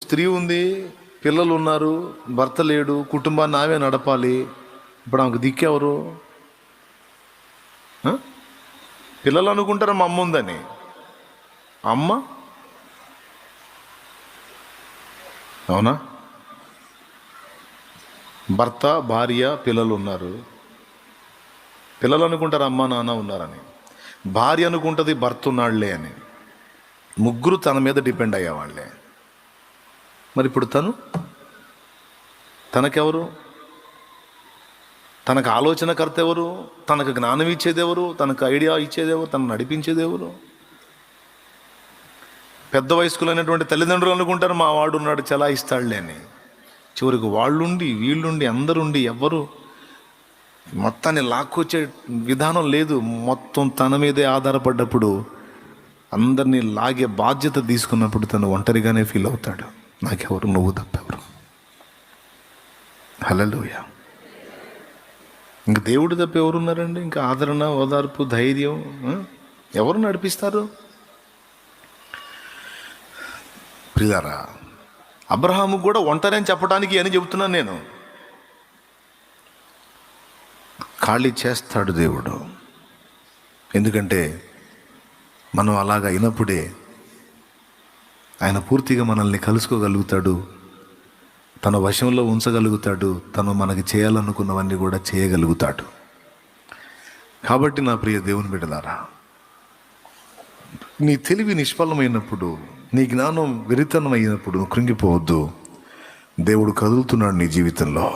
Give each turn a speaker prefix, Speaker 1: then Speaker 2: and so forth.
Speaker 1: స్త్రీ ఉంది, పిల్లలు ఉన్నారు, భర్త లేడు, కుటుంబాన్ని ఆమె నడపాలి. ఇప్పుడు ఆమెకు దిక్కెవరు? పిల్లలు అనుకుంటారు మా అమ్మ ఉందని. అమ్మ అవునా? భర్త, భార్య, పిల్లలు ఉన్నారు. పిల్లలు అనుకుంటారు అమ్మ నాన్న ఉన్నారని. భార్య అనుకుంటుంది భర్త ఉన్నాళ్లే అని. ముగ్గురు తన మీద డిపెండ్ అయ్యేవాళ్లే. మరి ఇప్పుడు తనకెవరు? తనకు ఆలోచనకర్త ఎవరు? తనకు జ్ఞానం ఇచ్చేది ఎవరు? తనకు ఐడియా ఇచ్చేది ఎవరు? తనను నడిపించేది ఎవరు? పెద్ద వయస్కులైనటువంటి తల్లిదండ్రులు అనుకుంటారు మా వాడు ఉన్నాడు చలాయిస్తాడులే అని. చివరికి వాళ్ళుండి వీళ్ళుండి అందరుండి ఎవ్వరు మొత్తాన్ని లాక్కొచ్చే విధానం లేదు. మొత్తం తన మీదే ఆధారపడ్డప్పుడు, అందరినీ లాగే బాధ్యత తీసుకున్నప్పుడు తను ఒంటరిగానే ఫీల్ అవుతాడు. నాకెవరు? నువ్వు తప్పెవరు? హల్లెలూయా. ఇంక దేవుడు తప్ప ఎవరున్నారండి? ఇంకా ఆదరణ, ఓదార్పు, ధైర్యం ఎవరు నడిపిస్తారు? ప్రియులారా, అబ్రహాము కూడా ఒంటరి అని చెప్పడానికి అని చెబుతున్నాను నేను. ఖాళీ చేస్తాడు దేవుడు. ఎందుకంటే మనం అలాగ అయినప్పుడే ఆయన పూర్తిగా మనల్ని కలుసుకోగలుగుతాడు, తన వశంలో ఉంచగలుగుతాడు, తను మనకి చేయాలనుకున్నవన్నీ కూడా చేయగలుగుతాడు. కాబట్టి నా ప్రియ దేవుని బిడ్డలారా, నీ తెలివి నిష్ఫలమైనప్పుడు, నీ జ్ఞానం వెరితనం అయినప్పుడు కృంగిపోవద్దు. దేవుడు కదులుతున్నాడు నీ జీవితంలో.